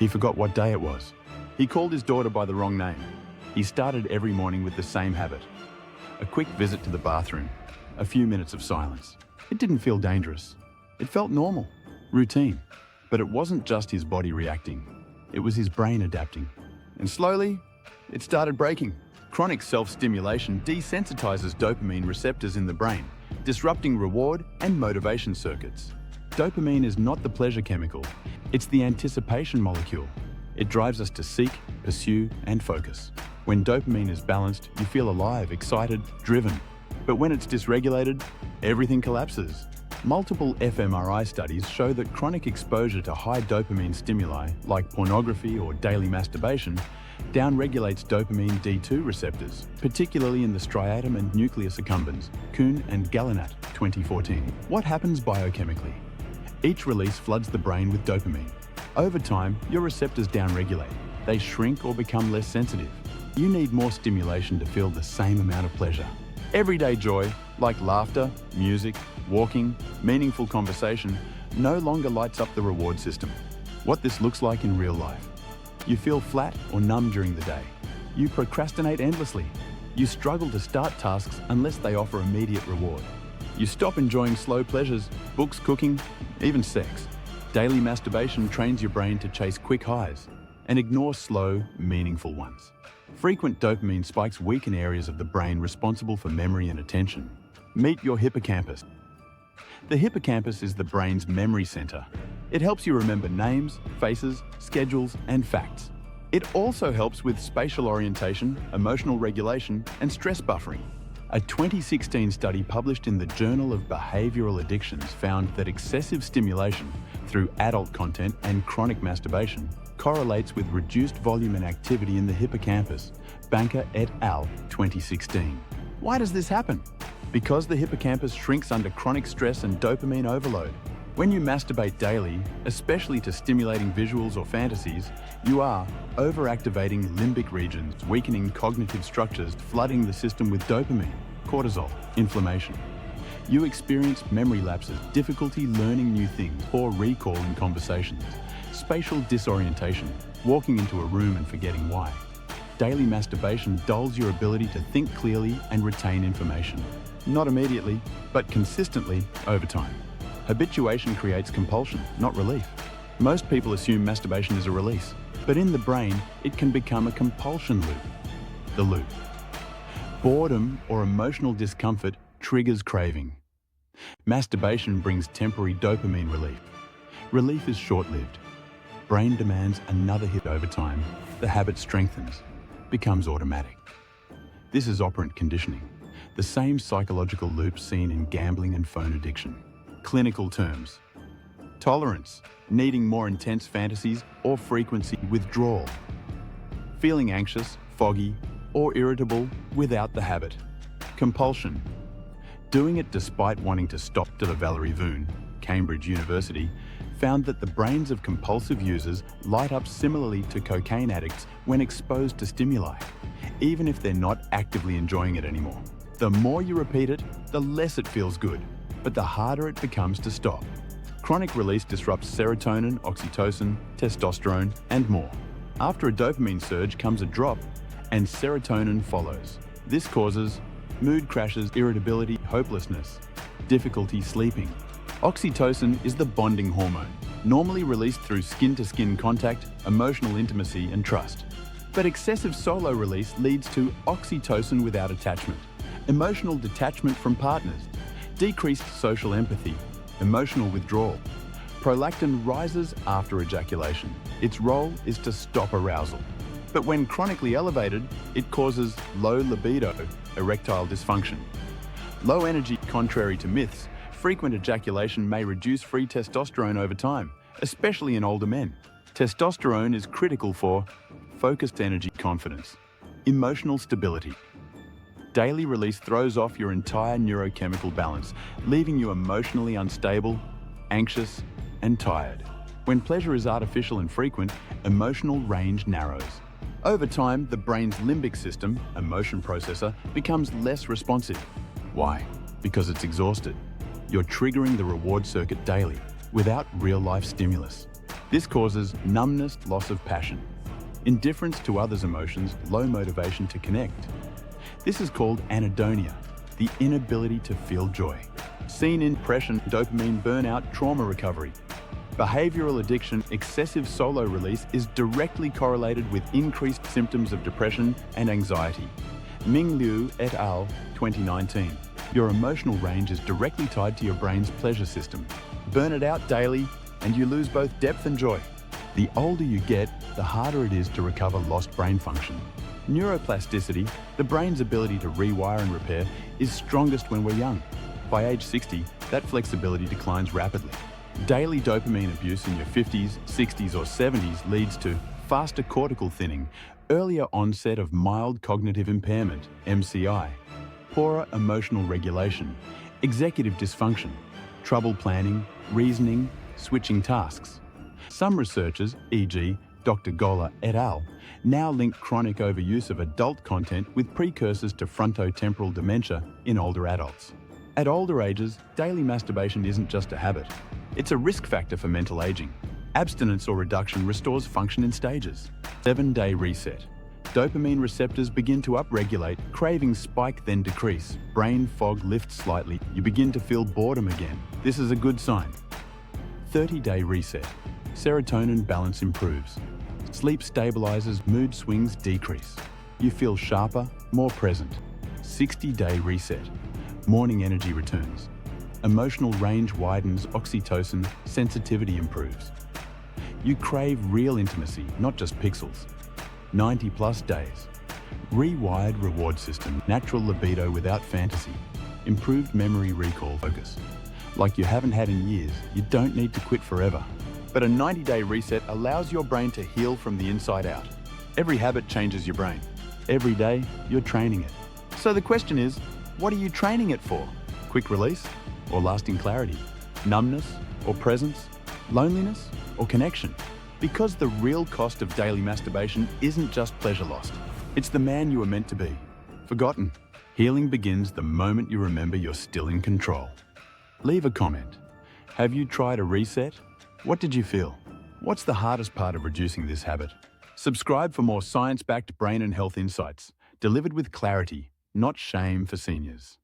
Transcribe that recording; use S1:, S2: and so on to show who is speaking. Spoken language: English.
S1: He forgot what day it was. He called his daughter by the wrong name. He started every morning with the same habit. A quick visit to the bathroom. A few minutes of silence. It didn't feel dangerous. It felt normal, routine. But it wasn't just his body reacting. It was his brain adapting. And slowly, it started breaking. Chronic self-stimulation desensitizes dopamine receptors in the brain, disrupting reward and motivation circuits. Dopamine is not the pleasure chemical. It's the anticipation molecule. It drives us to seek, pursue, and focus. When dopamine is balanced, you feel alive, excited, driven. But when it's dysregulated, everything collapses. Multiple fMRI studies show that chronic exposure to high dopamine stimuli, like pornography or daily masturbation, downregulates dopamine D2 receptors, particularly in the striatum and nucleus accumbens, Kühn and Gallinat, 2014. What happens biochemically? Each release floods the brain with dopamine. Over time, your receptors downregulate. They shrink or become less sensitive. You need more stimulation to feel the same amount of pleasure. Everyday joy, like laughter, music, walking, meaningful conversation, no longer lights up the reward system. What this looks like in real life. You feel flat or numb during the day. You procrastinate endlessly. You struggle to start tasks unless they offer immediate reward. You stop enjoying slow pleasures, books, cooking, even sex. Daily masturbation trains your brain to chase quick highs and ignore slow, meaningful ones. Frequent dopamine spikes weaken areas of the brain responsible for memory and attention. Meet your hippocampus. The hippocampus is the brain's memory center. It helps you remember names, faces, schedules, and facts. It also helps with spatial orientation, emotional regulation, and stress buffering. A 2016 study published in the Journal of Behavioral Addictions found that excessive stimulation through adult content and chronic masturbation correlates with reduced volume and activity in the hippocampus, Banca et al. 2016. Why does this happen? Because the hippocampus shrinks under chronic stress and dopamine overload. When you masturbate daily, especially to stimulating visuals or fantasies, you are overactivating limbic regions, weakening cognitive structures, flooding the system with dopamine, cortisol, inflammation. You experience memory lapses, difficulty learning new things, poor recall in conversations, spatial disorientation, walking into a room and forgetting why. Daily masturbation dulls your ability to think clearly and retain information. Not immediately, but consistently over time. Habituation creates compulsion, not relief. Most people assume masturbation is a release, but in the brain, it can become a compulsion loop. The loop. Boredom or emotional discomfort triggers craving. Masturbation brings temporary dopamine relief. Relief is short-lived. Brain demands another hit over time. The habit strengthens, becomes automatic. This is operant conditioning, the same psychological loop seen in gambling and phone addiction. Clinical terms. Tolerance, needing more intense fantasies or frequency. Withdrawal, feeling anxious, foggy, or irritable without the habit. Compulsion, doing it despite wanting to stop. Dr. Valerie Voon, Cambridge University, found that the brains of compulsive users light up similarly to cocaine addicts when exposed to stimuli, even if they're not actively enjoying it anymore. The more you repeat it, the less it feels good, but the harder it becomes to stop. Chronic release disrupts serotonin, oxytocin, testosterone, and more. After a dopamine surge comes a drop, and serotonin follows. This causes mood crashes, irritability, hopelessness, difficulty sleeping. Oxytocin is the bonding hormone, normally released through skin-to-skin contact, emotional intimacy, and trust. But excessive solo release leads to oxytocin without attachment, emotional detachment from partners, decreased social empathy, emotional withdrawal. Prolactin rises after ejaculation. Its role is to stop arousal. But when chronically elevated, it causes low libido, erectile dysfunction. Low energy, contrary to myths, frequent ejaculation may reduce free testosterone over time, especially in older men. Testosterone is critical for focused energy, confidence, emotional stability. Daily release throws off your entire neurochemical balance, leaving you emotionally unstable, anxious, and tired. When pleasure is artificial and frequent, emotional range narrows. Over time, the brain's limbic system, emotion processor, becomes less responsive. Why? Because it's exhausted. You're triggering the reward circuit daily, without real-life stimulus. This causes numbness, loss of passion, indifference to others' emotions, low motivation to connect. This is called anhedonia, the inability to feel joy. Seen in depression, dopamine burnout, trauma recovery. Behavioral addiction, excessive solo release is directly correlated with increased symptoms of depression and anxiety. Ming Liu et al. 2019. Your emotional range is directly tied to your brain's pleasure system. Burn it out daily and you lose both depth and joy. The older you get, the harder it is to recover lost brain function. Neuroplasticity, the brain's ability to rewire and repair, is strongest when we're young. By age 60, that flexibility declines rapidly. Daily dopamine abuse in your 50s, 60s or 70s leads to faster cortical thinning, earlier onset of mild cognitive impairment, MCI, poorer emotional regulation, executive dysfunction, trouble planning, reasoning, switching tasks. Some researchers, e.g. Dr. Gola et al., now link chronic overuse of adult content with precursors to frontotemporal dementia in older adults. At older ages, daily masturbation isn't just a habit. It's a risk factor for mental aging. Abstinence or reduction restores function in stages. 7-day reset. Dopamine receptors begin to upregulate, cravings spike then decrease, brain fog lifts slightly, you begin to feel boredom again. This is a good sign. 30-day reset. Serotonin balance improves. Sleep stabilizes, mood swings decrease. You feel sharper, more present. 60-day reset. Morning energy returns. Emotional range widens, oxytocin, sensitivity improves. You crave real intimacy, not just pixels. 90+ days. Rewired reward system, natural libido without fantasy. Improved memory recall focus. Like you haven't had in years, you don't need to quit forever. But a 90-day reset allows your brain to heal from the inside out. Every habit changes your brain. Every day, you're training it. So the question is, what are you training it for? Quick release or lasting clarity? Numbness or presence? Loneliness or connection? Because the real cost of daily masturbation isn't just pleasure lost. It's the man you were meant to be. Forgotten. Healing begins the moment you remember you're still in control. Leave a comment. Have you tried a reset? What did you feel? What's the hardest part of reducing this habit? Subscribe for more science-backed brain and health insights, delivered with clarity, not shame for seniors.